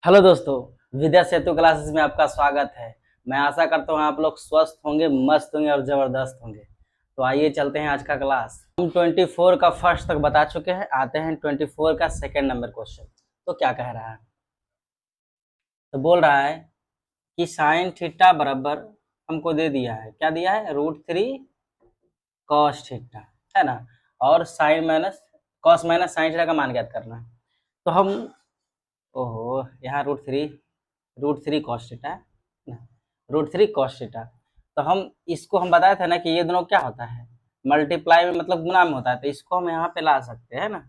Hello दोस्तों, विद्या सेतु classes में आपका स्वागत है। मैं आशा करता हूँ आप लोग स्वस्थ होंगे, मस्त होंगे और ज़बरदस्त होंगे। तो आइए चलते हैं आज का क्लास। हम 24 का फर्स्ट तक बता चुके हैं। आते हैं 24 का सेकंड नंबर क्वेश्चन। तो क्या कह रहा है? तो बोल रहा है कि साइन थीटा बराबर हमको दे दिया है। क्या दिया है? √3 कॉस थीटा, है ना। और sine minus cos minus sine theta का मान ज्ञात करना है। तो हम ओहो, यहाँ √3 कॉस थीटा है ना, √3 कॉस थीटा। तो हम बताए थे ना कि ये दोनों क्या होता है, मल्टीप्लाई में मतलब गुना में होता है। तो इसको हम यहाँ पे ला सकते हैं ना,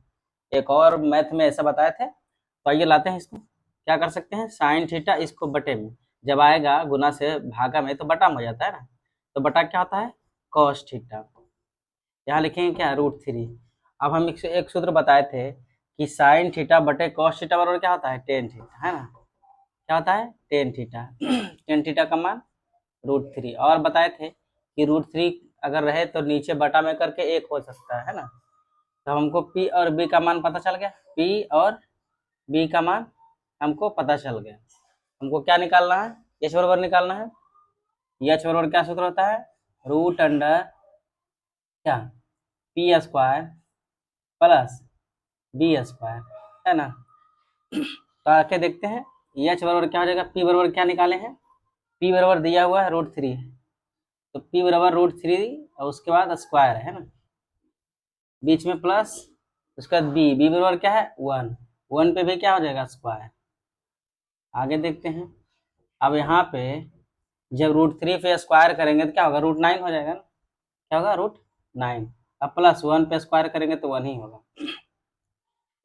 एक और मैथ में ऐसा बताए थे। तो आइए लाते हैं इसको। क्या कर सकते हैं? साइन थीटा इसको बटे में, जब आएगा गुना से भागा में तो बटा में हो जाता है ना। तो बटा क्या होता है? Cos theta. यहाँ लिखेंगे क्या? √3। अब हम एक सूत्र बताए थे कि साइन थीटा बटे कॉस थीटा बराबर क्या होता है? टेन थीटा, है ना। क्या होता है? Tan theta. टेन थीटा का मान √3। और बताए थे कि √3 अगर रहे तो नीचे बटा में करके एक हो सकता है ना। तो हमको पी और बी का मान पता चल गया। पी और बी का मान हमको पता चल गया। हमको क्या निकालना है? एच बराबर निकालना है। एच बराबर क्या सूत्र होता है? रूट अंडर क्या, P square plus B square, है ना। तो आके देखते हैं एच बराबर क्या हो जाएगा। पी बराबर क्या निकाले हैं? पी बराबर दिया हुआ है √3, तो पी बराबर √3 और उसके बाद स्क्वायर है ना, बीच में प्लस, उसके बाद बी बराबर क्या है? 1। 1 पे भी क्या हो जाएगा? स्क्वायर। आगे देखते हैं। अब यहाँ पे जब √3 पे स्क्वायर करेंगे तो क्या होगा? √9 हो जाएगा ना। क्या होगा? √9। अब प्लस 1 पे स्क्वायर करेंगे तो 1 ही होगा।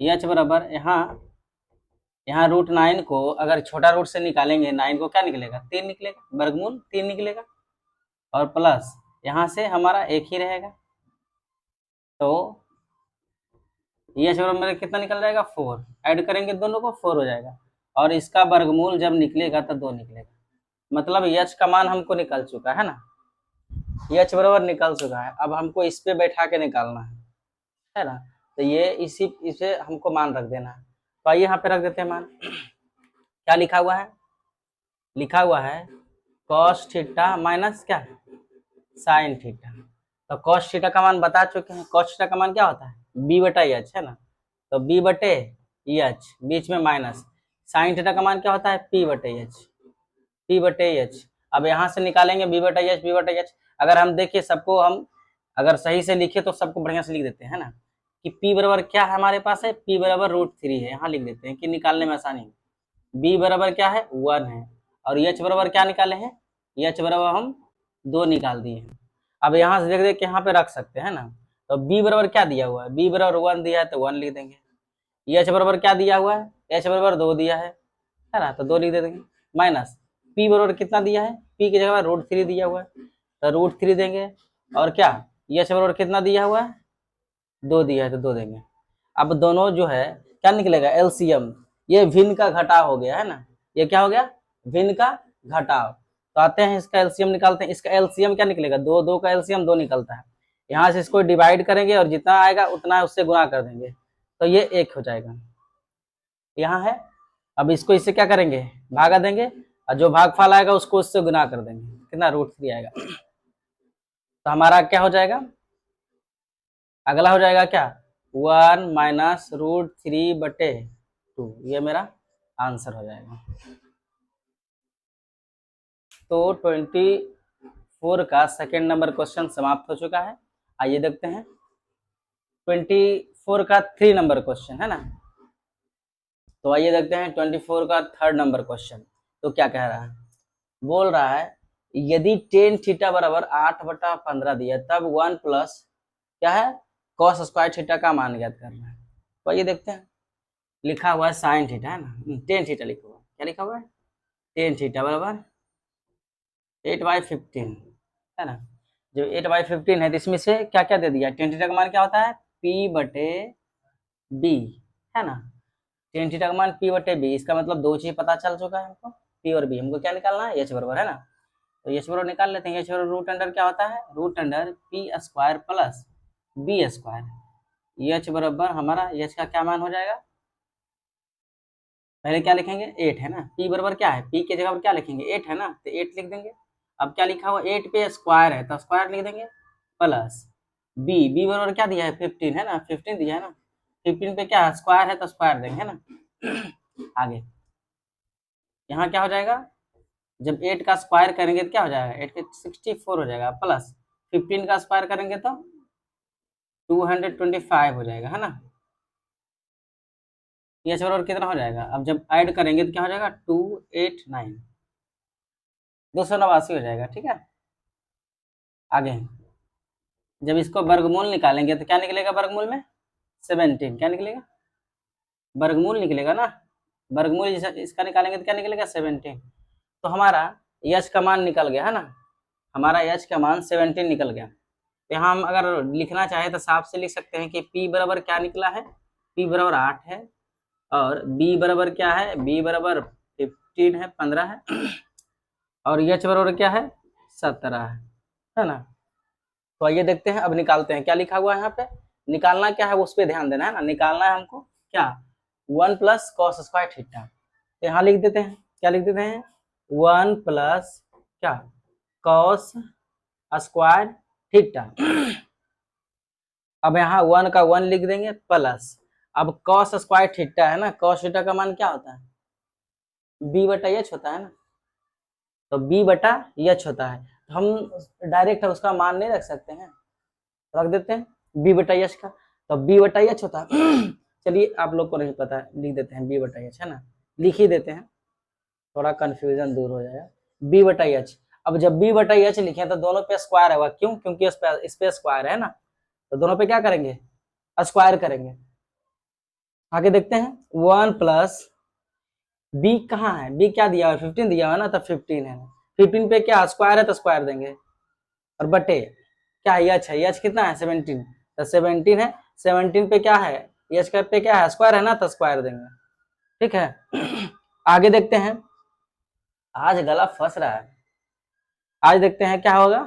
एच बराबर यहाँ √9 को अगर छोटा रूट से निकालेंगे, 9 को क्या निकलेगा? 3 निकलेगा, वर्गमूल 3 निकलेगा। और प्लस यहाँ से हमारा एक ही रहेगा। तो ये बराबर मेरा कितना निकल जाएगा? 4। ऐड करेंगे दोनों को, 4 हो जाएगा। और इसका वर्गमूल जब निकलेगा तो 2 निकलेगा। मतलब एच का मान हमको निकल चुका है ना। एच बराबर निकल चुका है। अब हमको इस पे बैठा के निकालना है ना। तो ये इसे हमको मान रख देना है। तो आइए यहाँ पे रख देते हैं मान। क्या लिखा हुआ है? लिखा हुआ है कॉस थीटा माइनस क्या, साइन थीटा। तो कॉस थीटा का मान बता चुके हैं। कॉस थीटा का मान क्या होता है? बी बटा एच, है ना। तो बी बटे एच, बीच में माइनस। साइन थीटा का मान क्या होता है? पी बटे एच, पी बटे एच। अब यहाँ से निकालेंगे बी बटे एच, बी बटे एच। अगर हम देखिए सबको, हम अगर सही से लिखे तो सबको बढ़िया से लिख देते हैं ना, कि पी बराबर क्या है हमारे पास है? पी बराबर √3 है। यहाँ लिख देते हैं कि निकालने में आसानी है। बी बराबर क्या है? 1 है। और एच बराबर क्या निकाले हैं? एच बराबर हम 2 निकाल दिए हैं। अब यहाँ से देख देख के यहाँ पे रख सकते हैं ना। तो बी बराबर क्या दिया हुआ है? बी बराबर 1 दिया है तो 1 लिख देंगे। एच बराबर क्या दिया हुआ है? एच बराबर 2 दिया है ना, तो 2 लिख देंगे। माइनस पी बराबर कितना दिया है? पी की जगह √3 दिया हुआ है, तो √3 देंगे। और क्या, एच बराबर कितना दिया हुआ है? 2 दिया है तो 2 देंगे। अब दोनों जो है क्या निकलेगा? एलसीएम। ये भिन्न का घटाव हो गया है ना। ये क्या हो गया? भिन्न का घटाव। तो आते हैं इसका एलसीएम निकालते हैं। इसका एलसीएम क्या निकलेगा? 2 2 का एलसीएम 2 निकलता है। यहाँ से इसको डिवाइड करेंगे और जितना आएगा उतना उससे गुणा कर देंगे, तो ये 1 हो जाएगा। यहाँ है। अब इसको इससे क्या करेंगे? भागा देंगे, और जो भागफल आएगा उसको उससे गुना कर देंगे। कितना? √3 आएगा। तो हमारा क्या हो जाएगा? अगला हो जाएगा क्या? 1 माइनस √3 बटे 2। ये मेरा आंसर हो जाएगा। तो 24 का सेकेंड नंबर क्वेश्चन समाप्त हो चुका है। आइए देखते हैं 24 का 3 नंबर क्वेश्चन, है ना। तो आइए देखते हैं 24 का थर्ड नंबर क्वेश्चन। तो क्या कह रहा है? बोल रहा है यदि टेन थीटा बराबर 8/15 दिया तब 1 प्लस क्या है? कॉस स्क्वायर थीटा का मान ज्ञात करना है। तो आइए देखते हैं। लिखा हुआ है साइन थीटा, है ना। टेन थीटा लिखा हुआ है। क्या लिखा हुआ है? टेन थीटा बराबर 8/15, है ना। जो 8/15 है तो इसमें से क्या क्या दे दिया? टेन थीटा का मान क्या होता है? पी बटे बी, है ना। टेन थीटा का मान पी बटे बी। इसका मतलब दो चीज पता चल चुका है हमको, पी और बी। हमको क्या निकालना है? एच बराबर, है ना। तो एच बराबर निकाल लेते हैं। एच बराबर रूट अंडर क्या होता है? Root under P square plus B square. H बराबर हमारा, एच का क्या मान हो जाएगा? पहले क्या लिखेंगे 8 है ना, p बराबर क्या है, p की जगह पर क्या लिखेंगे 8 है ना, तो 8 लिख देंगे। अब क्या लिखा हुआ 8 पे स्क्वायर है तो स्क्वायर लिख देंगे, प्लस b बराबर क्या दिया है 15 है ना, 15 दिया है ना, 15 पे क्या है स्क्वायर है तो स्क्वायर देंगे है ना। आगे यहाँ क्या हो जाएगा, जब 8 का स्क्वायर करेंगे तो क्या हो जाएगा 8 के 64 हो जाएगा, प्लस 15 का स्क्वायर करेंगे तो 225 हो जाएगा है ना। ये बराबर कितना हो जाएगा, अब जब ऐड करेंगे तो क्या हो जाएगा 289, 289 हो जाएगा। ठीक है, आगे जब इसको वर्गमूल निकालेंगे तो क्या निकलेगा वर्गमूल में 17, क्या निकलेगा वर्गमूल निकलेगा ना, वर्गमूल इसका निकालेंगे तो क्या निकलेगा 17। तो हमारा यच का मान निकल गया है ना, हमारा यच का मान 17 निकल गया। तो यहाँ हम अगर लिखना चाहे तो साफ से लिख सकते हैं कि p बराबर क्या निकला है, p बराबर 8 है, और b बराबर क्या है, b बराबर 15 है 15 है, और यच बराबर क्या है 17 है ना। तो आइए देखते हैं, अब निकालते हैं क्या लिखा हुआ है यहाँ पे, निकालना क्या है उस पर ध्यान देना है ना, निकालना है हमको क्या 1 प्लस कॉस स्क्वायर थीटा। तो यहाँ लिख देते हैं, क्या लिख देते हैं 1 प्लस क्या कॉस स्क्वायर थीटा। अब यहाँ 1 का 1 लिख देंगे प्लस, अब कॉस स्क्वायर थीटा है ना, कॉस थीटा का मान क्या होता है b बटा एच होता है ना, तो b बटा एच होता है। तो हम डायरेक्ट उसका मान नहीं रख सकते हैं, रख देते हैं b बटा एच का, तो b बटा एच होता है। चलिए आप लोग को नहीं पता है लिख देते हैं b बटा एच है ना, लिख ही देते हैं थोड़ा कंफ्यूजन दूर हो जाएगा, b बटा एच। अब जब b बटा एच लिखे तो दोनों पे स्क्वायर होगा, क्यों, क्योंकि इस पे स्क्वायर है ना, तो दोनों पे क्या करेंगे स्क्वायर करेंगे। आगे देखते हैं 1 प्लस b कहाँ है, b क्या दिया हुआ 15 दिया हुआ है ना, तो 15 है, 15 पे क्या स्क्वायर है तो स्क्वायर देंगे, और बटे क्या एच है, एच कितना है 17, तो 17 है, 17 पे क्या है एच का पे क्या है स्क्वायर है ना, तो स्क्वायर देंगे। ठीक है, आगे देखते हैं, आज गला फंस रहा है, आज देखते हैं क्या होगा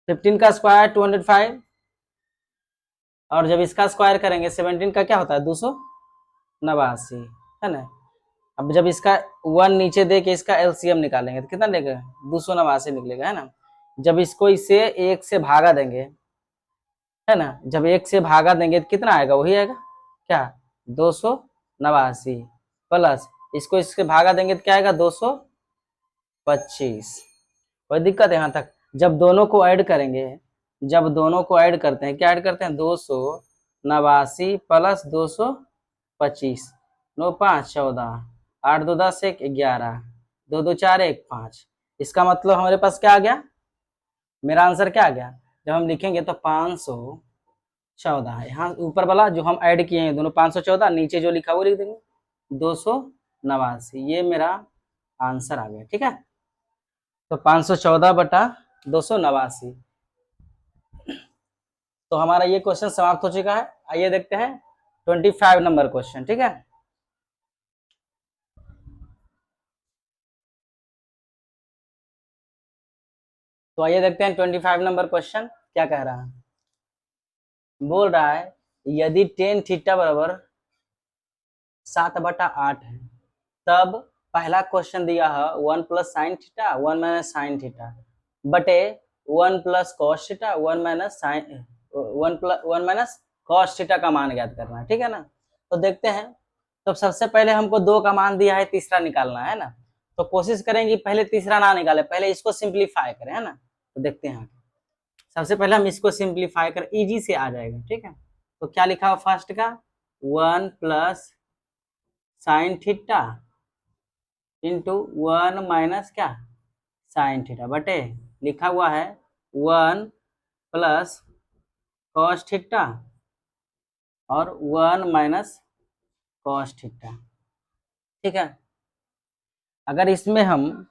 15 का स्क्वायर 205, और जब इसका स्क्वायर करेंगे 17 का क्या होता है 289 है ना। अब जब इसका 1 नीचे दे के इसका एलसीएम निकालेंगे तो कितना लेगा 289 निकलेगा है ना। जब इसको इससे 1 से भागा देंगे है ना, जब 1 से भागा देंगे तो कितना आएगा वही आएगा क्या 289, प्लस इसको इससे भागा देंगे तो क्या आएगा 225। कोई दिक्कत है यहाँ तक, जब दोनों को ऐड करेंगे, जब दोनों को ऐड करते हैं क्या ऐड करते हैं 289 प्लस 225, 9 5 14, 8 2 10 1 11, 2 2 4 1 5। इसका मतलब हमारे पास क्या आ गया, मेरा आंसर क्या आ गया, जब हम लिखेंगे तो 514, यहाँ ऊपर वाला जो हम ऐड किए हैं दोनों 514, नीचे जो लिखा वो लिख देंगे 289, ये मेरा आंसर आ गया। ठीक है, तो 514 बटा 289। तो हमारा ये क्वेश्चन समाप्त हो चुका है। आइए देखते हैं 25 नंबर क्वेश्चन। ठीक है, तो आइए देखते हैं 25 नंबर क्वेश्चन क्या कह रहा है। बोल रहा है यदि टेन थीटा बराबर 7/8 है, तब पहला क्वेश्चन दिया है 1 plus sine theta 1 minus sine theta बटे 1 plus cos theta 1 minus sine 1 minus cos theta का मान ज्ञात करना है। ठीक है ना, तो देखते हैं। तो सबसे पहले हमको 2 का मान दिया है, तीसरा निकालना है ना, तो कोशिश करेंगे पहले तीसरा ना निकाले, पहले इसको सिंप्लीफाई करें है ना। तो देखते हैं, सबसे पहले हम इसको सिंप्लीफाई कर इजी से आ जाएगा। ठीक है, तो क्या लिखा हुआ फर्स्ट का 1 plus sine theta into 1 minus क्या साइन थीटा बटे लिखा हुआ है 1 प्लस कॉस थीटा और 1 माइनस कॉस थीटा। ठीक है, अगर इसमें हम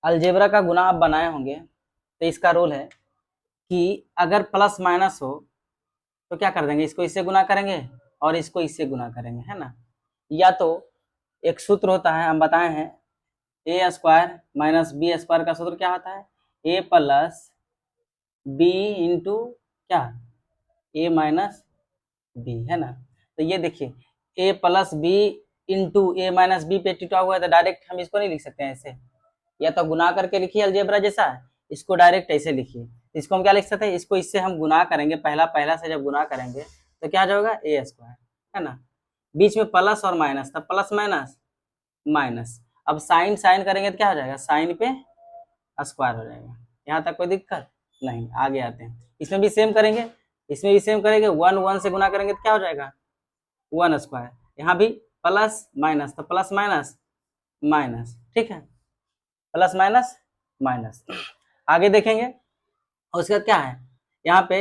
अलजेब्रा का गुना आप बनाए होंगे तो इसका रूल है कि अगर प्लस माइनस हो तो क्या कर देंगे, इसको इससे गुना करेंगे और इसको इससे गुना करेंगे है ना। या तो एक सूत्र होता है हम बताए हैं ए स्क्वायर माइनस बी स्क्वायर का सूत्र क्या होता है ए प्लस बी इंटू क्या ए माइनस बी है ना। तो ये देखिए ए प्लस बी इंटू ए माइनस बी पे टिका हुआ है, तो डायरेक्ट हम इसको नहीं लिख सकते हैं ऐसे, या तो गुना करके लिखिए अलजेब्रा जैसा, इसको डायरेक्ट ऐसे लिखिए। इसको हम क्या लिख सकते हैं, इसको इससे हम गुना करेंगे, पहला पहला से जब गुना करेंगे तो क्या जाएगा ए स्क्वायर, है ना, बीच में प्लस और माइनस था, प्लस माइनस माइनस, अब साइन साइन करेंगे तो क्या हो जाएगा, साइन पे स्क्वायर हो जाएगा। यहाँ तक कोई दिक्कत नहीं, आगे आते हैं, इसमें भी सेम करेंगे, इसमें भी सेम करेंगे, 1 1 से गुना करेंगे तो क्या हो जाएगा 1 स्क्वायर, यहाँ भी प्लस माइनस, तो प्लस माइनस माइनस, ठीक है, प्लस माइनस माइनस। आगे देखेंगे, और उसके बाद क्या है, यहाँ पे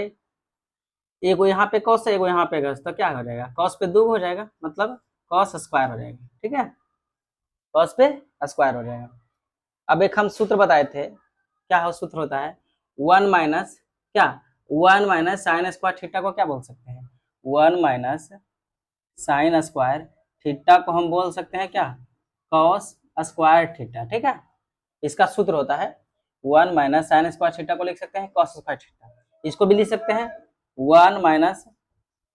एक यहाँ पे कॉस है, एक यहाँ पे कॉस, तो क्या हो जाएगा, कॉस पे 2 हो जाएगा, मतलब कॉस स्क्वायर हो जाएगा, ठीक है, कॉस पे स्क्वायर हो जाएगा। अब एक हम सूत्र बताए थे, क्या हो सूत्र होता है, 1 माइनस क्या, 1 माइनस साइन स्क्वायर थीटा को क्या बोल सकते हैं, 1 माइनस साइन स्क्वायर थीटा को हम बोल सकते हैं क्या, कॉस स्क्वायर थीटा, ठीक है, इसका सूत्र होता है 1 माइनस साइन स्क्वायर थीटा को लिख सकते हैं कॉस स्क्वायर थीटा, इसको भी लिख सकते हैं 1 माइनस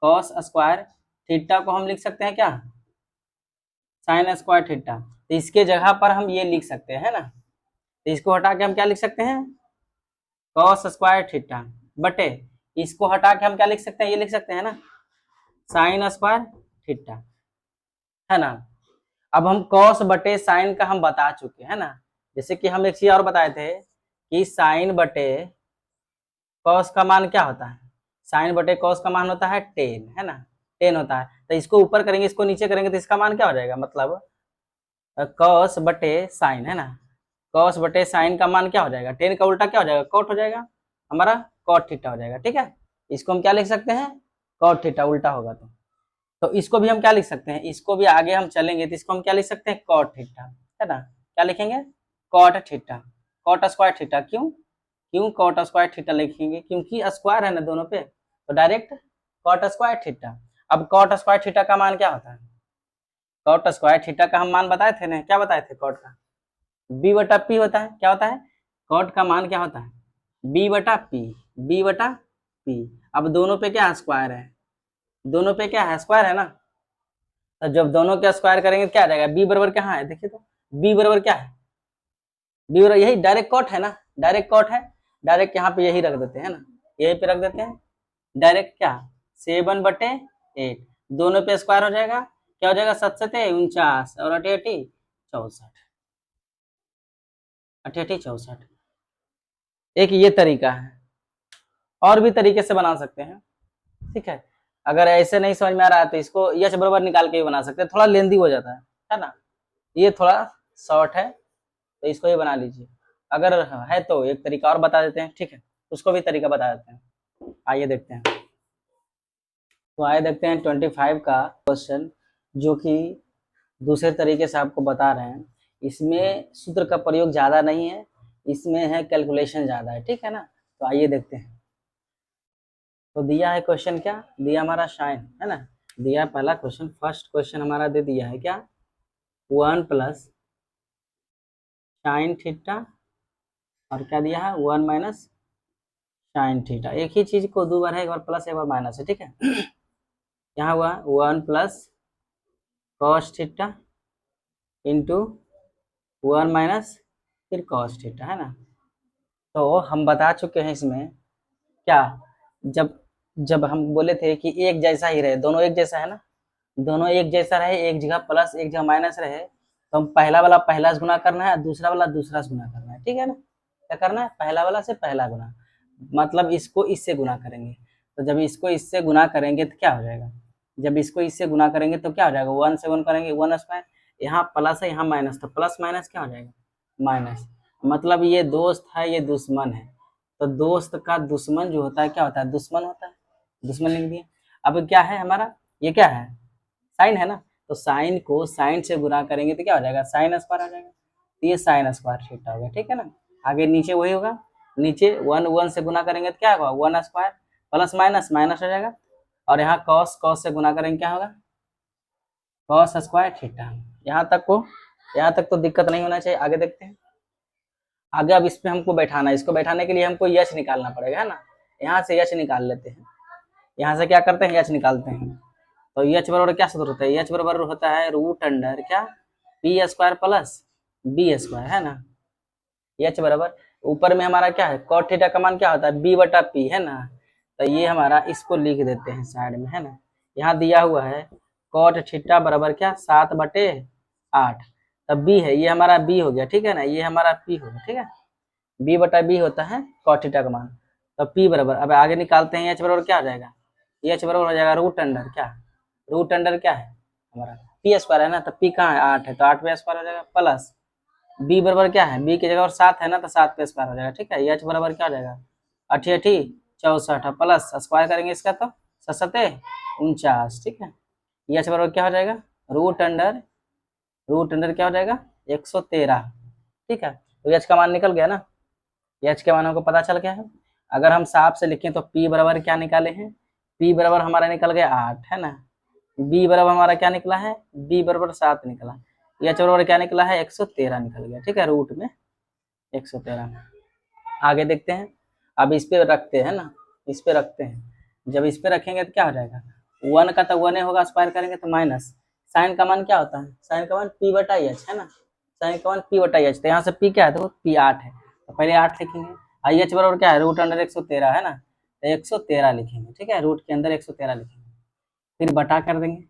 कॉस स्क्वायर थीटा को हम लिख सकते हैं क्या, साइन स्क्वायर थीटा, तो इसके जगह पर हम ये लिख सकते हैं ना, तो इसको हटा के हम क्या लिख सकते हैं, कॉस स्क्वायर थीटा बटे, इसको हटा के हम क्या लिख सकते हैं, ये लिख सकते हैं ना, साइन स्क्वायर थीटा, है ना। अब हम कॉस बटे साइन का हम बता चुके हैं ना, जैसे कि हम एक चीज और बताए थे कि साइन बटे कॉस का मान क्या होता है, साइन बटे कॉस का मान होता है 10, है ना, 10 होता है, तो इसको ऊपर करेंगे इसको नीचे करेंगे तो इसका मान क्या हो जाएगा, मतलब कॉस बटे साइन, है ना, कॉस बटे साइन का मान क्या हो जाएगा, 10 का उल्टा क्या हो जाएगा, कॉट हो जाएगा, हमारा कॉट थीटा हो जाएगा, ठीक है, इसको हम क्या लिख सकते हैं, कॉट थीटा, उल्टा होगा तो इसको भी हम क्या लिख सकते हैं, इसको भी आगे हम चलेंगे तो इसको हम क्या लिख सकते हैं, कॉट थीटा, है ना, क्या लिखेंगे, cot theta, cot square theta, क्यों कॉट स्क्वायर थीटा लिखेंगे, क्योंकि स्क्वायर है ना दोनों पे, तो डायरेक्ट कॉट स्क्वायर थीटा। अब कॉट स्क्वायर थीटा का मान क्या होता है, कॉट स्क्वायर थीटा का हम मान बताए थे ना, क्या बताए थे, कॉट का बी बटा पी होता है, क्या होता है, कॉट का मान क्या होता है, बी बटा पी, बी बटा पी, अब दोनों पे क्या स्क्वायर है, दोनों पे क्या है, स्क्वायर है ना, तो जब दोनों के स्क्वायर करेंगे तो क्या आ जाएगा, बी बराबर कहाँ है, देखिए तो बी बराबर क्या है, बी बराबर यही डायरेक्ट कॉट है ना, डायरेक्ट कॉट है, डायरेक्ट यहाँ पे यही रख देते हैं ना, यही पे रख देते हैं, डायरेक्ट क्या 7 बटे 8, दोनों पे स्क्वायर हो जाएगा, क्या हो जाएगा 7 7 49 और 8 8 64, 8 8 64, एक ये तरीका है, और भी तरीके से बना सकते हैं, ठीक है, अगर ऐसे नहीं समझ में आ रहा है तो इसको यच बराबर निकाल के भी बना सकते हैं, थोड़ा लेंदी हो जाता है ना, ये थोड़ा शॉर्ट है तो इसको ही बना लीजिए, अगर है तो एक तरीका और बता देते हैं, ठीक है, उसको भी तरीका बता देते हैं, आइए देखते हैं। तो आइए देखते हैं 25 का क्वेश्चन, जो कि दूसरे तरीके से आपको बता रहे हैं, इसमें सूत्र का प्रयोग ज़्यादा नहीं है, इसमें है कैलकुलेशन ज़्यादा है, ठीक है ना, तो आइए देखते हैं। तो दिया है क्वेश्चन, क्या दिया हमारा साइन, है ना, दिया पहला क्वेश्चन, फर्स्ट क्वेश्चन हमारा दे दिया है क्या, 1 प्लस साइन थीटा, और क्या दिया है 1 माइनस साइन थीटा, एक ही चीज को दो बार है, एक बार प्लस एक बार माइनस है, ठीक है, यहाँ हुआ 1 plus cos theta into 1 minus फिर कॉस थीटा, है ना, तो हम बता चुके हैं इसमें क्या, जब जब हम बोले थे कि एक जैसा ही रहे, दोनों एक जैसा है ना, दोनों एक जैसा रहे, एक जगह प्लस एक जगह माइनस रहे, तो हम पहला वाला पहला से गुना करना है, दूसरा वाला दूसरा से गुना करना है, ठीक है ना, क्या करना है, पहला वाला से पहला गुना, मतलब इसको इससे गुना करेंगे, तो जब इसको इससे गुना करेंगे तो क्या हो जाएगा, जब इसको इससे गुना करेंगे तो क्या हो जाएगा, 1 से 1 करेंगे 1 स्क्वायर, यहाँ प्लस है यहाँ माइनस, तो प्लस माइनस क्या हो जाएगा माइनस, मतलब ये दोस्त है ये दुश्मन है, तो दोस्त का दुश्मन जो होता है क्या होता है, दुश्मन होता है, दुश्मन लिख दिए। अब क्या है हमारा, ये क्या है साइन है ना, तो साइन को साइन से गुना करेंगे तो क्या हो जाएगा, साइन स्क्वायर आ जाएगा, तो ये साइन स्क्वायर थीटा हो गया, ठीक है ना, आगे नीचे वही होगा, नीचे 1 1 से गुना करेंगे तो क्या होगा 1 स्क्वायर, प्लस माइनस माइनस हो जाएगा, और यहाँ कॉस कॉस से गुना करेंगे क्या होगा कॉस स्क्वायर थीटा, यहाँ तक तो दिक्कत नहीं होना चाहिए, आगे देखते हैं। आगे अब इस पे हमको बैठाना है, इसको बैठाने के लिए हमको यच निकालना पड़ेगा, है ना, यहाँ से यच निकाल लेते हैं, यहाँ से क्या करते हैं यच निकालते हैं, तो एच बराबर क्या सूत्र होता है, एच बराबर होता है रूट अंडर क्या P square plus B square, है ना। एच बराबर ऊपर में हमारा क्या है कॉट थीटा का मान क्या होता है बी बटा पी, है ना। तो ये हमारा इसको लिख देते हैं साइड में, है ना। यहाँ दिया हुआ है कॉट थीटा बराबर क्या 7/8, तब बी है, ये हमारा बी हो गया, ठीक है ना, ये हमारा पी हो गया, ठीक है। बी बटा बी होता है कॉट थीटा का मान। तो पी बराबर अब आगे निकालते हैं, एच बराबर क्या हो जाएगा, एच बराबर हो जाएगा रूट अंडर क्या, रूट अंडर क्या है हमारा पी स्क्वायर, है ना। तो पी कहाँ है 8 है, तो 8 पे स्क्वायर हो जाएगा प्लस बी बराबर क्या है, बी की जगह और 7 है ना, तो 7 पे स्क्वायर हो जाएगा, ठीक है। एच बराबर क्या हो जाएगा 8×8 = 64 प्लस स्क्वायर करेंगे इसका तो 7×7 = 49, ठीक है। एच बराबर क्या हो जाएगा रूट अंडर क्या हो जाएगा 113, ठीक है। तो एच का मान निकल गया ना, एच के मान हमको पता चल गया है। अगर हम साफ से लिखें तो पी बराबर क्या निकाले हैं, पी बराबर हमारा निकल गया 8, है ना। बी बराबर हमारा क्या निकला है, बी बराबर 7 निकला, एच बराबर क्या निकला है 113 निकल गया, ठीक है, रूट में 113। आगे देखते हैं, अब इस पे रखते हैं ना, इस पे रखते हैं, जब इस पे रखेंगे तो क्या हो जाएगा 1 का तो 1 होगा, स्क्वायर करेंगे तो माइनस साइन का मान क्या होता है, साइन का मान पी बटा एच, है ना, साइन का मान पी बटा एच। तो यहाँ से पी क्या है, देखो पी 8 है, तो पहले 8 लिखेंगे, आई एच बराबर क्या है रूट अंडर 113, है ना, तो 113 लिखेंगे, ठीक है, रूट के अंदर 113 लिखेंगे, फिर बटा कर देंगे,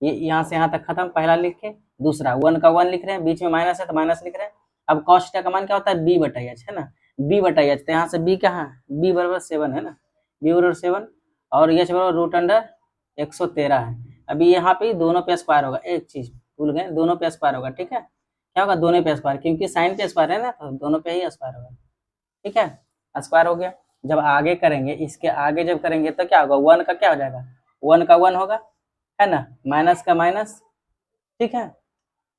ये यहाँ से यहाँ तक खत्म, पहला लिख के दूसरा 1 का 1 लिख रहे हैं, बीच में माइनस है तो माइनस लिख रहे हैं। अब कॉस थीटा का मान क्या होता है बी बटा एच, है ना, बी बटा एच, तो यहाँ से बी कहाँ है, बी बराबर 7 है ना, बी बराबर 7 और एच बराबर रूट अंडर 113 है। अभी यहाँ पे दोनों पे स्क्वायर होगा, एक चीज भूल गए, दोनों पे स्क्वायर होगा, ठीक है, क्या होगा दोनों पे स्क्वायर, क्योंकि साइन पे स्क्वायर है ना, तो दोनों पे ही स्क्वायर होगा, ठीक है, स्क्वायर हो गया। जब आगे करेंगे, इसके आगे जब करेंगे तो क्या होगा 1 का क्या हो जाएगा 1 का 1 होगा, है ना, माइनस का माइनस, ठीक है।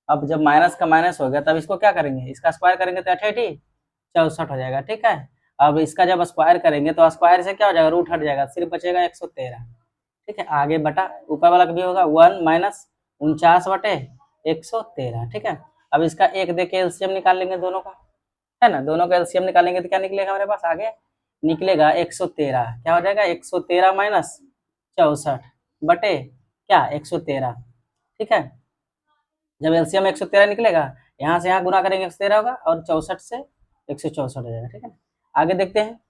अब जब माइनस का माइनस हो गया तब इसको क्या करेंगे, इसका स्क्वायर करेंगे तो 68 हो जाएगा, ठीक है। अब इसका जब स्क्वायर करेंगे तो स्क्वायर से क्या हो जाएगा रूट हट जाएगा, सिर्फ बचेगा 113, ठीक है। आगे बटा ऊपर वाला भी होगा 1 माइनस 49/113, ठीक है। अब इसका एक दे के एलसीएम निकाल लेंगे दोनों का, है ना, दोनों का एलसीएम निकालेंगे तो क्या निकलेगा हमारे पास, आगे निकलेगा 113, क्या हो जाएगा 113 माइनस 64 बटे क्या 113, ठीक है। जब एलसीएम 113 निकलेगा, यहाँ से यहाँ गुना करेंगे 113 होगा और 64 से 164 हो जाएगा, ठीक है। आगे देखते हैं,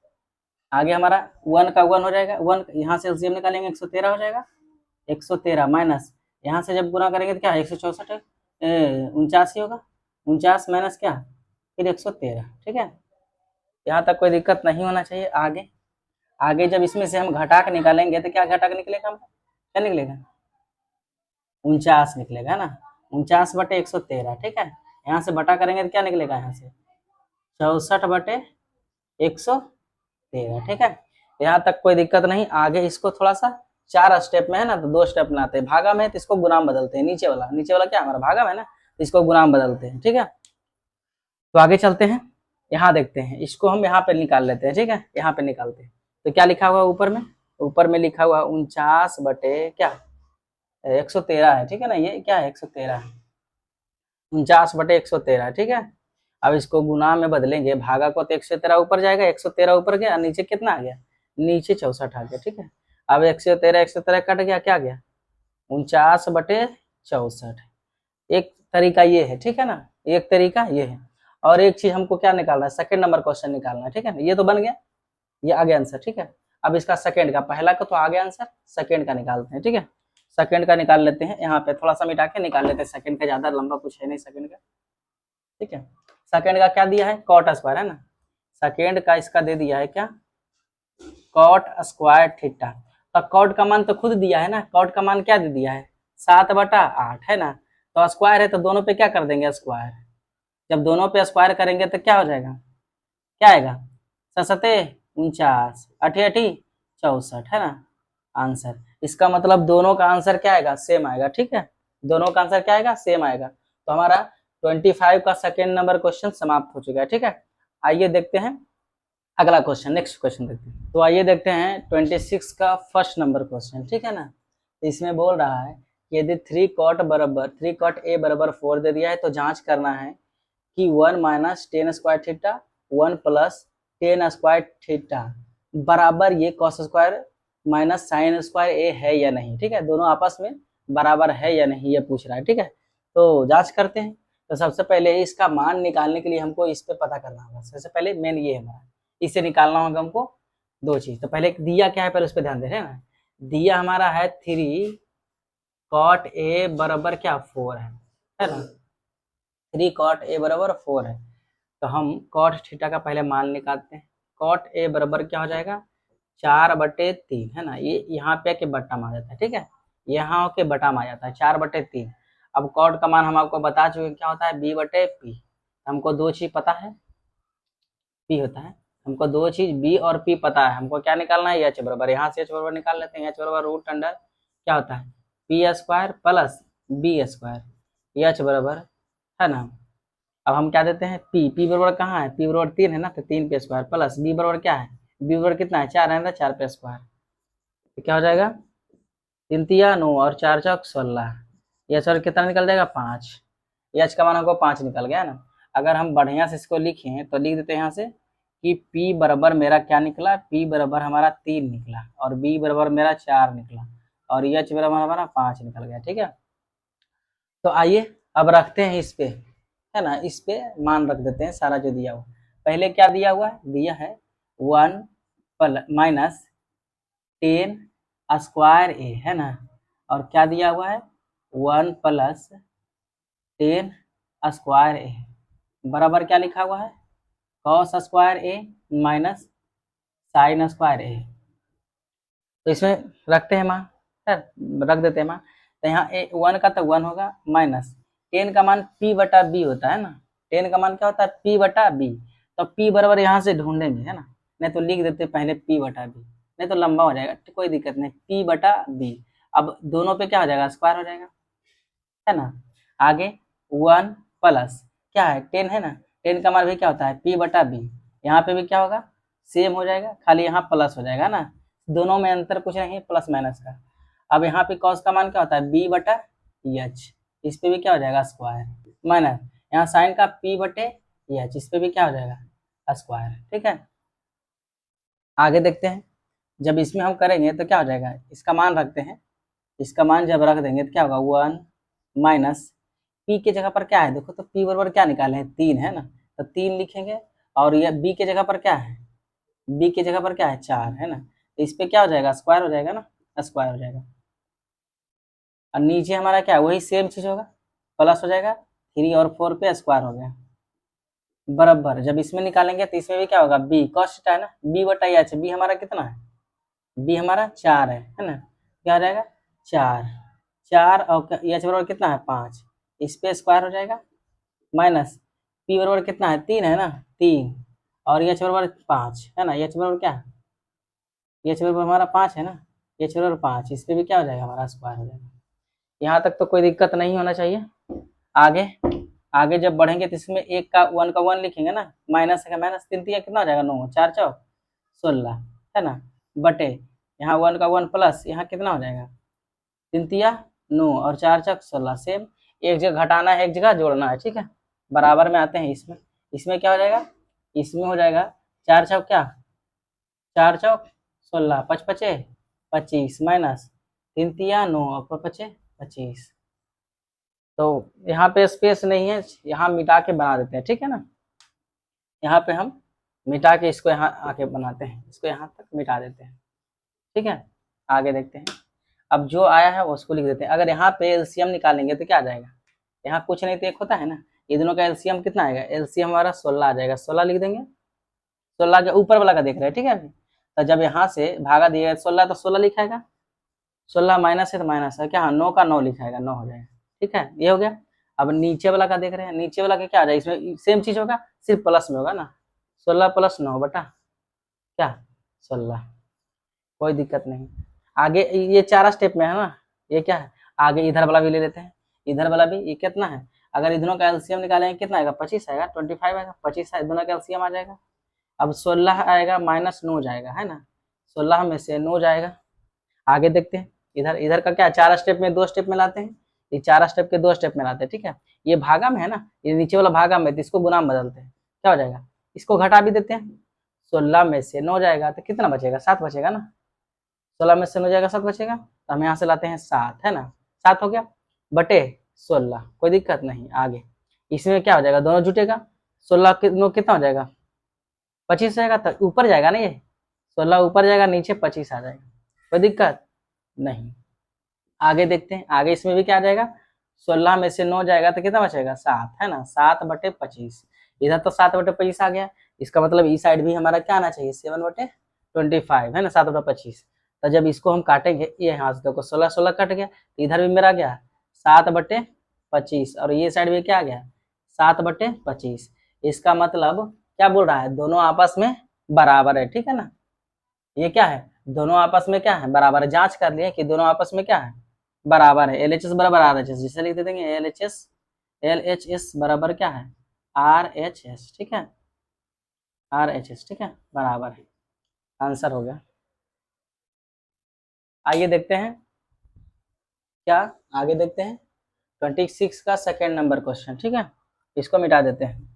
आगे हमारा 1 का 1 हो जाएगा, 1 यहाँ से एलसीएम निकालेंगे 113 हो जाएगा, 113 माइनस यहाँ से जब गुना करेंगे तो क्या 164 89 होगा, 49 माइनस क्या फिर 113, ठीक है। यहाँ तक कोई दिक्कत नहीं होना चाहिए। आगे आगे जब इसमें से हम घटा के निकालेंगे तो क्या घटा के निकलेगा, हमको क्या निकलेगा 49 निकलेगा, है ना, 49/113, ठीक है। यहाँ से बटा करेंगे तो क्या निकलेगा, यहाँ से 64/113, ठीक है। यहाँ तक कोई दिक्कत नहीं। आगे इसको थोड़ा सा 4 स्टेप में है ना, तो 2 स्टेप बनाते हैं, भागा में है तो इसको गुना में बदलते हैं, नीचे वाला क्या हमारा भागा में है ना, तो इसको गुना में बदलते हैं, ठीक है। तो आगे चलते हैं, यहाँ देखते हैं, इसको हम यहाँ पे निकाल लेते हैं, ठीक है, यहाँ पे निकालते हैं। तो क्या लिखा हुआ ऊपर में लिखा हुआ 49 बटे क्या 113 है, ठीक है ना, ये क्या है 113 है, 49/113, ठीक है। अब इसको गुना में बदलेंगे, भागा को तो 113 ऊपर जाएगा, 113 ऊपर गया, नीचे कितना आ गया, नीचे 64 आ गया, ठीक है। अब 113 कट गया, क्या गया 49/64। एक तरीका ये है, ठीक है ना, एक तरीका ये है। और एक चीज हमको क्या निकालना है, सेकंड नंबर क्वेश्चन निकालना है, ठीक है ना, ये तो बन गया, ये आ गया आंसर, ठीक है। अब इसका सेकंड का, पहला का तो आ गया आंसर, सेकंड का निकालते हैं, ठीक है। सेकंड का निकाल लेते हैं, यहाँ पे थोड़ा सा मिटा के निकाल लेते हैं, सेकंड का ज्यादा लंबा कुछ है नहीं सेकंड का, ठीक है। सेकंड का क्या दिया है कॉट स्क्वायर, है ना, सेकंड का इसका दे दिया है क्या कॉट स्क्वायर थीटा। तो कॉट का मान तो खुद दिया है ना, कॉट का मान क्या दे दिया है 7/8, है ना, तो स्क्वायर है तो दोनों पे क्या कर देंगे स्क्वायर, जब दोनों पे स्क्वायर करेंगे तो क्या हो जाएगा, क्या आएगा 7×7 = 49, 64, है ना आंसर। इसका मतलब दोनों का आंसर क्या आएगा सेम आएगा, ठीक है, दोनों का आंसर क्या आएगा सेम आएगा। तो हमारा 25 का सेकेंड नंबर क्वेश्चन समाप्त हो चुका है, ठीक है। आइए देखते हैं अगला क्वेश्चन, नेक्स्ट क्वेश्चन देखते हैं। तो आइए देखते हैं 26 का फर्स्ट नंबर क्वेश्चन, ठीक है ना। इसमें बोल रहा है यदि 3 cot a बराबर 4 दे दिया है तो जांच करना है कि 1 - 10 स्क्वायर थीटा 1 + 10 स्क्वायर थीटा बराबर ये cos square minus sine square A है या नहीं, ठीक है, दोनों आपस में बराबर है या नहीं ये पूछ रहा है, ठीक है। तो जांच करते हैं। तो सबसे पहले इसका मान निकालने के लिए हमको इस पे पता करना होगा। सबसे पहले मेन ये हमारा, इसे निकालना होगा हमको दो चीज। तो पहले दिया क्या है, पहले उस पर ध्यान दे रहे हैं ना। दिया हमारा है 3 कॉट ए बराबर क्या 4 है ना। 3 कॉट ए बराबर 4 है। तो हम कॉट थीटा का पहले मान निकालते हैं। कॉट ए बराबर क्या हो जाएगा 4/3 है ना। ये यहाँ पे के बट्टा में आ जाता है, ठीक है, यहाँ के बटा में आ जाता है 4/3। अब कॉट का मान हम आपको बता चुके क्या होता है b/p। हमको दो चीज पता है, p होता है, हमको दो चीज b और p पता है। हमको क्या निकालना है h बराबर, यहाँ से h बराबर निकाल लेते हैं। h बराबर रूट अंडर क्या होता है p² प्लस b², h बराबर है ना। अब हम क्या देते हैं p बराबर कहाँ है, p बराबर 3 है ना, तो 3p² प्लस b बराबर क्या है, b बराबर कितना है 4 है ना, 4p²। तो क्या हो जाएगा 3 तिया 9 और 4 चौक 16, h और कितना निकल जाएगा 5। h का मान हमको 5 निकल गया ना। अगर हम बढ़िया से इसको लिखें तो लिख देते हैं यहाँ से कि p बराबर मेरा क्या निकला, p बराबर हमारा 3 निकला और b बराबर मेरा 4 निकला और h बराबर हमारा 5 निकल गया, ठीक है। तो आइए अब रखते हैं इस पे, है ना, इस पे मान रख देते हैं सारा जो दिया हुआ। पहले क्या दिया हुआ है, दिया है 1 माइनस 10 स्क्वायर ए है ना। और क्या दिया हुआ है 1 प्लस 10 स्क्वायर ए बराबर क्या लिखा हुआ है कॉस स्क्वायर ए माइनस साइन स्क्वायर ए। तो इसमें रखते हैं मान, रख देते हैं मान। तो यहाँ 1 का तो 1 होगा माइनस 10 का मान p/b होता है ना। 10 का मान क्या होता है p/b। तो p बराबर यहाँ से ढूंढेंगे है ना, नहीं तो लिख देते पहले p/b, नहीं तो लंबा हो जाएगा, कोई दिक्कत नहीं, p/b। अब दोनों पे क्या हो जाएगा स्क्वायर हो जाएगा, है ना। आगे 1 प्लस क्या है 10 है ना, 10 का मान भी क्या होता है p/b। यहाँ पे भी क्या होगा सेम हो जाएगा, खाली यहाँ प्लस हो जाएगा ना, दोनों में अंतर कुछ नहीं प्लस माइनस का। अब यहाँ पे कॉस का मान क्या होता है b/h, इस पे भी क्या हो जाएगा स्क्वायर माइनस यहाँ साइन का p/h, इस पे भी क्या हो जाएगा स्क्वायर, ठीक है। आगे देखते हैं, जब इसमें हम करेंगे तो क्या हो जाएगा, इसका मान रखते हैं। इसका मान जब रख देंगे तो क्या होगा 1 माइनस p के जगह पर क्या है, देखो तो p बराबर क्या निकाले हैं 3 है ना, तो 3 लिखेंगे। और ये b के जगह पर क्या है, b के जगह पर क्या है 4 है ना, तो इस पे क्या हो जाएगा स्क्वायर हो जाएगा ना, स्क्वायर हो जाएगा। और नीचे हमारा क्या है वही सेम चीज होगा, प्लस हो जाएगा 3 और 4 पे स्क्वायर हो गया बराबर। जब इसमें निकालेंगे तो इसमें भी क्या होगा b कॉस थीटा है ना, b/h, b हमारा कितना है, b हमारा 4 है ना, क्या हो जाएगा 4 और h बराबर कितना है 5, इस पे स्क्वायर हो जाएगा माइनस p बराबर कितना है 3 है ना, 3 और h बराबर 5 है ना, h बराबर क्या है, h बराबर हमारा 5 है ना, h बराबर 5, इस पे भी क्या हो जाएगा हमारा स्क्वायर हो जाएगा। यहाँ तक तो कोई दिक्कत नहीं होना चाहिए। आगे आगे जब बढ़ेंगे तो इसमें 1 का 1 लिखेंगे ना, माइनस का माइनस 3 तिया कितना हो जाएगा 9, 4 चौक 16 है ना, बटे यहाँ 1 का 1 प्लस यहाँ कितना हो जाएगा 3 तिया 9 और 4 चौक 16, सेम एक जगह घटाना है एक जगह जोड़ना है, ठीक है। बराबर में आते हैं इसमें, इसमें क्या हो जाएगा, इसमें हो जाएगा 4 चौक क्या 4 चौक 16, 5 पचे 25 माइनस 3 तिया 9 और 5 पचे 25। तो यहाँ पे स्पेस नहीं है, यहाँ मिटा के बना देते हैं, ठीक है ना। यहाँ पे हम मिटा के इसको यहाँ आके बनाते हैं, इसको यहाँ तक मिटा देते हैं, ठीक है। आगे देखते हैं, अब जो आया है उसको लिख देते हैं। अगर यहाँ पे एलसीएम निकालेंगे तो क्या आ जाएगा, यहाँ कुछ नहीं तो एक होता है ना, ये दोनों का एलसीएम कितना आएगा, एलसीएम हमारा 16 आ जाएगा, 16 लिख देंगे। 16 के ऊपर वाला का देख रहे हैं, ठीक है। तो जब यहाँ से भागा दिएगा 16 तो 16 लिखाएगा, 16 माइनस है तो माइनस है, क्या 9 का 9 लिखाएगा, 9 हो जाएगा, ठीक है, ये हो गया। अब नीचे वाला का देख रहे हैं, नीचे वाला का क्या आ जाएगा, इसमें सेम चीज होगा सिर्फ प्लस में होगा ना, 16 प्लस 9 बटा क्या 16, कोई दिक्कत नहीं। आगे ये 4 स्टेप में है ना, ये क्या है, आगे इधर वाला भी ले लेते हैं, इधर वाला भी, ये कितना है, अगर इन दोनों का एलसीएम निकालेंगे कितना आएगा 25 आएगा, 25 आएगा, 25 दोनों का एलसीएम आ जाएगा। अब 16 आएगा माइनस 9 जाएगा, है ना, 16 में से 9 जाएगा। आगे देखते हैं, इधर इधर का क्या 4 स्टेप में 2 स्टेप में लाते हैं, ये 4 स्टेप के 2 स्टेप में लाते हैं, ठीक है। ये भागा में है ना, ये नीचे वाला भागा में, तो इसको गुना में बदलते हैं, क्या हो जाएगा, इसको घटा भी देते हैं, 16 में से 9 जाएगा तो कितना बचेगा 7 बचेगा ना, 16 में से 9 जाएगा 7 बचेगा, तो हम यहाँ से लाते हैं 7, है ना, 7 हो गया बटे 16, कोई दिक्कत नहीं। आगे इसमें क्या हो जाएगा, दोनों जुटेगा, 16 9 कितना हो जाएगा 25 जाएगा, तो ऊपर जाएगा ना, ये 16 ऊपर जाएगा, नीचे 25 आ जाएगा, कोई दिक्कत नहीं। आगे देखते हैं, आगे इसमें भी क्या आ जाएगा, 16 में से 9 जाएगा तो कितना बचेगा 7, है ना, 7 बटे 25, इधर तो 7 बटे 25 आ गया, इसका मतलब इस साइड भी हमारा क्या आना चाहिए 7 बटे 25, है ना, 7 बटे 25। तो जब इसको हम काटेंगे, ये यहाँ से देखो 16 16 कट गया, तो इधर भी मेरा गया 7 बटे 25, और ये साइड भी क्या आ गया 7 बटे 25। इसका मतलब क्या बोल रहा है, दोनों आपस में बराबर है, ठीक है ना, ये क्या है, दोनों आपस में क्या है बराबर है, जांच कर लिए कि दोनों आपस में क्या है बराबर है, LHS बराबर RHS, जिसे लिख देंगे LHS बराबर क्या है RHS, ठीक है, RHS, ठीक है, बराबर है, आंसर हो गया। आइए देखते हैं क्या, आगे देखते हैं 26 का सेकेंड नंबर क्वेश्चन, ठीक है, इसको मिटा देते हैं।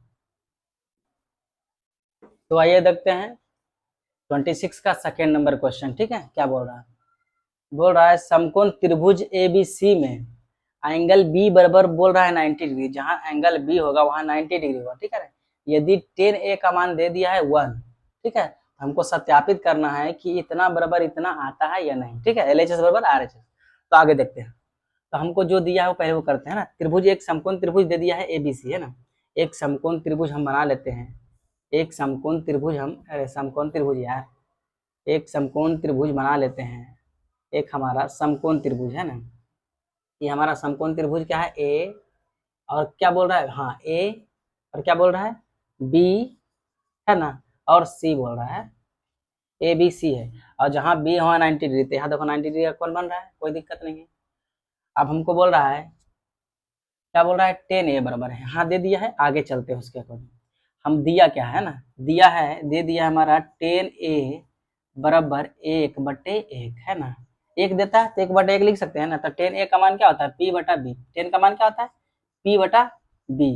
तो आइए देखते हैं 26 का सेकेंड नंबर क्वेश्चन, ठीक है, क्या बोल रहा है, बोल रहा है समकोण त्रिभुज ABC में एंगल बी बराबर बोल रहा है 90 डिग्री, जहां एंगल बी होगा वहां 90 डिग्री होगा, ठीक है ना, यदि 10A का मान दे दिया है 1, ठीक है, हमको सत्यापित करना है कि इतना बराबर इतना आता है या नहीं, ठीक है, LHS बराबर RHS। तो आगे देखते हैं, तो हमको जो दिया है वो पहले वो करते हैं ना, त्रिभुज, एक समकोण त्रिभुज दे दिया है ABC, है ना, एक समकोण त्रिभुज हम बना लेते हैं, एक समकोण त्रिभुज हम, अरे समकोण त्रिभुज यार, एक समकोण त्रिभुज बना लेते हैं, एक हमारा समकोण त्रिभुज है ना, ये हमारा समकोण त्रिभुज क्या है ए, और क्या बोल रहा है, हाँ ए, और क्या बोल रहा है बी, है ना, और सी बोल रहा है, ABC है, और जहां बी वहां 90 डिग्री, तो यहाँ देखो 90 डिग्री का कोण बन रहा है, कोई दिक्कत नहीं है। अब हमको बोल रहा है, क्या बोल रहा है 10A बराबर है, हाँ दे दिया है, आगे चलते हैं उसके अकॉर्डिंग, हम दिया क्या है ना, दिया है, दे दिया हमारा 10A बराबर 1/1, है ना, एक देता है तो 1/1 लिख सकते हैं ना, तो 10A का मान क्या होता है P बटा बी, 10 का मान क्या होता है P बटा बी,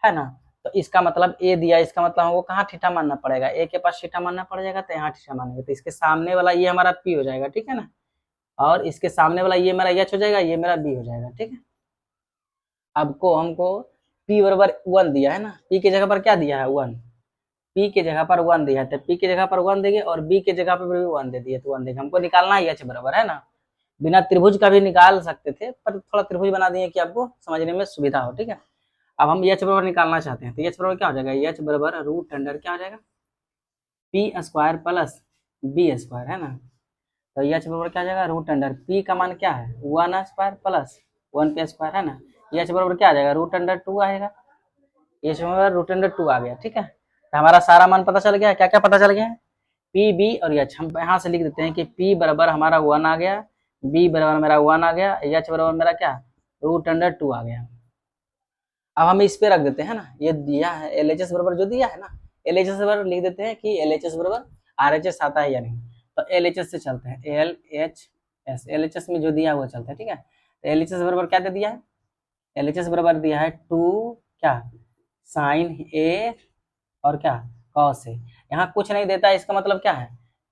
है ना, तो इसका मतलब ए दिया, इसका मतलब हमको कहाँ थीटा मानना पड़ेगा, ए के पास थीटा मानना पड़ जाएगा, तो यहाँ थीटा मानेंगे, तो इसके सामने वाला ये हमारा P हो जाएगा, ठीक है ना, और इसके सामने वाला ये मेरा H हो जाएगा, ये मेरा B हो जाएगा, ठीक है। आपको हमको P बराबर 1 दिया है ना, P की जगह पर क्या दिया है 1, P की जगह पर 1 दिया है, तो P की जगह पर 1 देंगे, और B की जगह पर भी 1 दे दिए तो 1 देंगे, हमको निकालना है H बराबर, है ना, बिना त्रिभुज का भी निकाल सकते थे, पर थोड़ा त्रिभुज बना दिए कि आपको समझने में सुविधा हो, ठीक है। अब हम H बराबर निकालना चाहते हैं, तो H बराबर क्या हो जाएगा, H बराबर रूट अंडर क्या हो जाएगा P square plus B square, है ना, तो H बराबर क्या हो जाएगा रूट अंडर P का मान क्या है 1 स्क्वायर प्लस 1P स्क्वायर, है ना, H बराबर क्या आ जाएगा रूट अंडर 2 आएगा, H बराबर रूट अंडर 2 आ गया, ठीक है, तो हमारा सारा मान पता चल गया, क्या क्या पता चल गया है P B और H, हम यहाँ से लिख देते हैं कि P बराबर हमारा 1 आ गया, B बराबर मेरा 1 आ गया, H बराबर मेरा क्या रूट अंडर 2 आ गया। अब हम इस पे रख देते हैं ना, ये दिया है LHS बराबर जो दिया है ना, LHS बराबर लिख देते हैं कि LHS बराबर RHS आता है या नहीं, तो LHS से चलते हैं, LHS में जो दिया है वो चलते हैं, ठीक है, तो LHS बराबर क्या दे दिया है, LHS बराबर दिया है 2 क्या साइन A और क्या कॉस A, यहाँ कुछ नहीं देता है, इसका मतलब क्या है,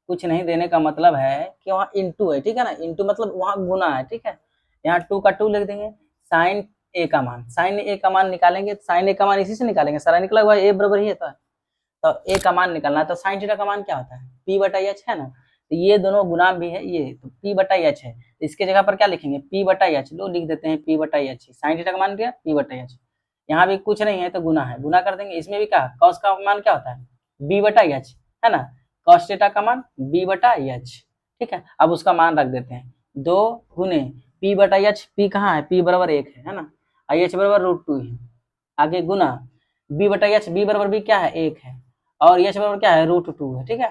कुछ नहीं देने का मतलब है कि वहाँ इंटू है, ठीक है ना, इंटू मतलब वहाँ गुना है, ठीक है, यहाँ 2 का 2 लिख देंगे, साइन A का मान, साइन A का मान निकालेंगे, साइन A का मान इसी से निकालेंगे, सारा निकला हुआ A बराबर ही होता है, तो A का मान निकालना है, तो साइन थीटा का मान क्या होता है P बटा H, है ना, तो ये दोनों गुना भी है, ये तो P बटा H है, तो इसके जगह पर क्या लिखेंगे P बटा H, लो लिख देते हैं P बटा H, साइन थीटा का मान क्या P बटा H, यहाँ भी कुछ नहीं है तो गुना है, गुना कर देंगे, इसमें भी क्या कॉस का मान क्या होता है B बटा H, है ना, कॉस थीटा का मान B बटा H, ठीक है, अब उसका मान रख देते हैं 2 गुने P बटा H, P कहाँ है P बराबर 1 है ना, H बराबर रूट 2 है, आगे गुना B बटा H, B बराबर भी क्या है 1 है, और H बराबर क्या है रूट 2 है, ठीक है।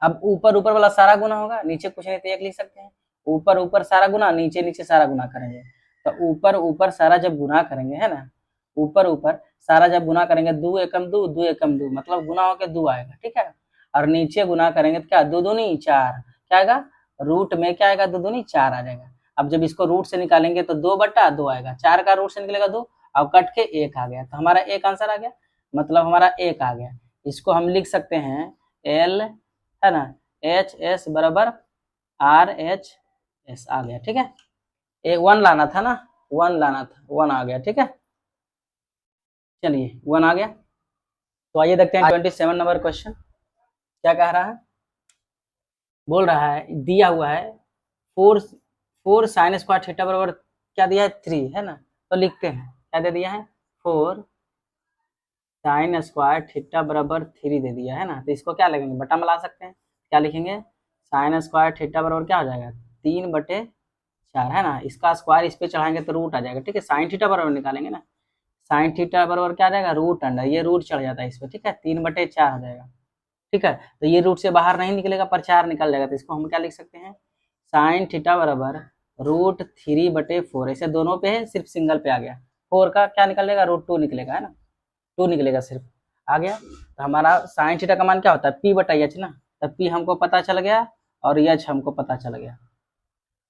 अब ऊपर ऊपर वाला सारा गुना होगा, नीचे कुछ नहीं तो 1 लिख सकते हैं, ऊपर ऊपर सारा गुना, नीचे नीचे सारा गुना करेंगे, तो ऊपर ऊपर सारा जब गुना करेंगे, है ना, ऊपर ऊपर सारा जब गुना करेंगे 2 एकम 2 2 एकम 2 मतलब गुना होकर 2 आएगा, ठीक है, और नीचे गुना करेंगे तो क्या 2 दूनी 4, क्या आएगा रूट में क्या आएगा 2 दूनी 4 आ जाएगा। अब जब इसको रूट से निकालेंगे तो 2 बटा 2 आएगा, 4 का रूट से निकलेगा 2, अब कट के 1 आ गया, तो हमारा एक आंसर आ गया, मतलब हमारा 1 आ गया। इसको हम लिख सकते हैं L, है ना, HS बराबर RHS आ गया, ठीक है। एक 1 लाना था ना, 1 लाना था, 1 आ गया, ठीक है। चलिए 1 आ गया। तो आइए देखते हैं 27 नंबर क्वेश्चन क्या कह रहा है। बोल रहा है दिया हुआ है 4 साइन स्क्वायर थीटा बराबर क्या दिया है 3 है ना। तो लिखते हैं क्या दे दिया है 4 साइन स्क्वायर थीटा बराबर 3 दे दिया है ना। तो इसको क्या लिखेंगे, बटा में ला सकते हैं। क्या लिखेंगे साइन स्क्वायर थीटा बराबर क्या हो जाएगा 3/4 है ना। इसका स्क्वायर इस पे चढ़ाएंगे तो रूट आ जाएगा, ठीक है। साइन थीटा बराबर निकालेंगे ना, साइन थीटा बराबर क्या आ जाएगा रूट अंडर, ये रूट चढ़ जाता है इस पे, ठीक है। 3/4 हो जाएगा, ठीक है। तो ये रूट से बाहर नहीं निकलेगा पर 4 निकल जाएगा। तो इसको हम क्या लिख सकते हैं साइन थीटा बराबर √3/4। ऐसे दोनों पे है, सिर्फ सिंगल पे आ गया। 4 का क्या निकलेगा √2 निकलेगा, है ना। 2 निकलेगा सिर्फ, आ गया। तो हमारा साइन थीटा का मान क्या होता है P/H ना। तो P हमको पता चल गया और H हमको पता चल गया,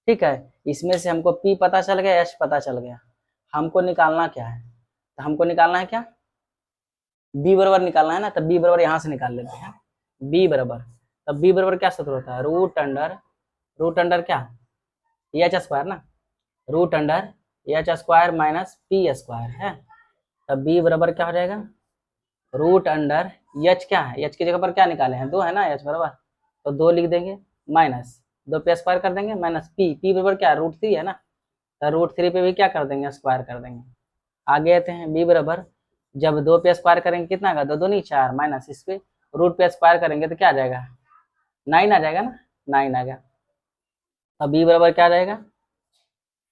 ठीक है। इसमें से हमको P पता चल गया, H पता चल गया। हमको निकालना क्या है, तो हमको निकालना है क्या B बराबर निकालना है ना। तो B बराबर यहाँ से निकाल लेते हैं। B बराबर, तब B बराबर क्या सूत्र होता है रूट अंडर क्या H स्क्वायर ना, root under H square minus P square है। तब B बराबर क्या हो जाएगा रूट अंडर H क्या है, H की जगह पर क्या निकाले हैं 2 है ना, H बराबर तो 2 लिख देंगे माइनस 2 पे स्क्वायर कर देंगे माइनस P बराबर क्या √3 है ना। तो √3 पे भी क्या कर देंगे स्क्वायर कर देंगे। आगे आते हैं B बराबर, जब 2 पे स्क्वायर करेंगे कितना आएगा 2 दूनी 4 माइनस इस पे रूट पे स्क्वायर करेंगे तो क्या आ जाएगा 9 आ जाएगा ना, 9 आ गया। अब B बराबर क्या आ जाएगा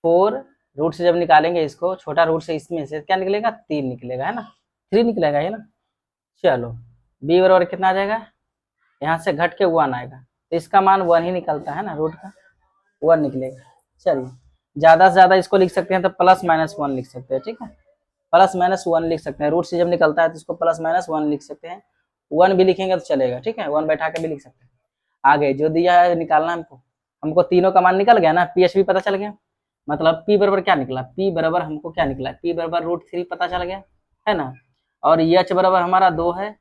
4 रूट से जब निकालेंगे इसको छोटा रूट से, इसमें से क्या निकलेगा 3 निकलेगा, है ना 3 निकलेगा ये ना। चलो B बराबर कितना आ जाएगा, यहाँ से घट के 1 आएगा तो इसका मान 1 ही निकलता है ना, रूट का 1 निकलेगा। चलिए ज्यादा से ज्यादा इसको लिख सकते हैं तो +-1 लिख सकते हैं, ठीक है। +-1 लिख सकते हैं, रूट से जब निकलता है तो इसको +-1 लिख सकते हैं। 1 भी लिखेंगे तो चलेगा, ठीक है। 1 बैठा के भी लिख सकते हैं। आगे जो दिया है निकालना हमको तीनों का मान निकल गया ना, PH भी पता चल गया। मतलब P बराबर क्या निकला, P बराबर हमको क्या निकला, P बराबर √3 पता चल गया, है ना। और H बराबर हमारा 2 है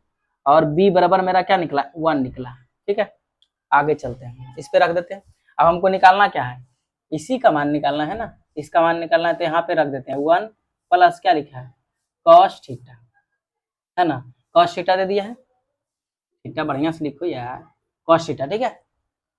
और B बराबर मेरा क्या निकला 1 निकला, ठीक है। आगे चलते हैं, इस पे रख देते हैं। अब हमको निकालना क्या है, इसी का मान निकालना है ना, इसका मान निकालना है तो यहाँ पे रख देते हैं 1 प्लस क्या लिखा है cos थीटा, है ना। cos थीटा दे दिया है, थीटा बढ़िया से लिखो यार, cos थीटा, ठीक है।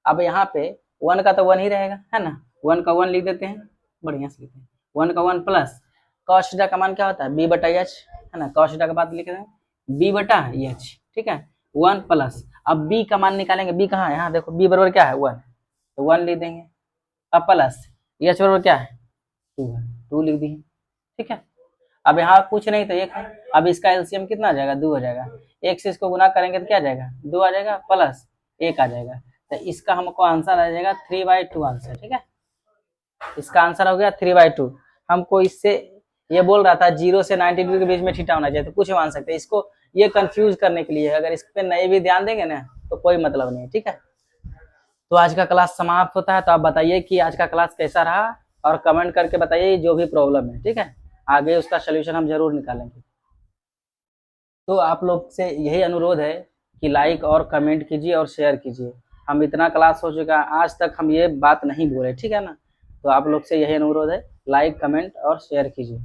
अब यहाँ पे 1 का तो 1 ही रहेगा, है ना। 1 का 1 लिख देते हैं, बढ़िया से लिखते हैं 1 का 1 प्लस cos थीटा का मान क्या होता है B/H, है ना। cos थीटा का बात लिख रहे हैं B/H, ठीक है। 1 प्लस, अब B का मान निकालेंगे, B कहाँ है, यहाँ देखो B बराबर क्या है 1, तो 1 लिख देंगे। अब प्लस H बराबर क्या है 2 है, 2 लिख दिए, ठीक है। अब यहाँ कुछ नहीं तो 1 है। अब इसका एलसीएम कितना आ जाएगा 2 हो जाएगा, 1 से इसको गुना करेंगे तो क्या आ जाएगा 2 आ जाएगा प्लस 1 आ जाएगा। तो इसका हमको आंसर आ जाएगा 3/2 आंसर, ठीक है। इसका आंसर हो गया 3/2। हमको इससे ये बोल रहा था 0 से 90 डिग्री के बीच में थीटा होना चाहिए, तो कुछ मान सकते हैं इसको, ये कंफ्यूज करने के लिए। अगर इस पे नहीं भी ध्यान देंगे ना तो कोई मतलब नहीं है, ठीक है। तो आज का क्लास समाप्त होता है। तो आप बताइए कि आज का क्लास कैसा रहा और कमेंट करके बताइए जो भी प्रॉब्लम है, ठीक है। आगे उसका सोल्यूशन हम जरूर निकालेंगे। तो आप लोग से यही अनुरोध है कि लाइक और कमेंट कीजिए और शेयर कीजिए। हम इतना क्लास हो चुका है, आज तक हम ये बात नहीं बोले, ठीक है ना। तो आप लोग से यही अनुरोध है, लाइक कमेंट और शेयर कीजिए।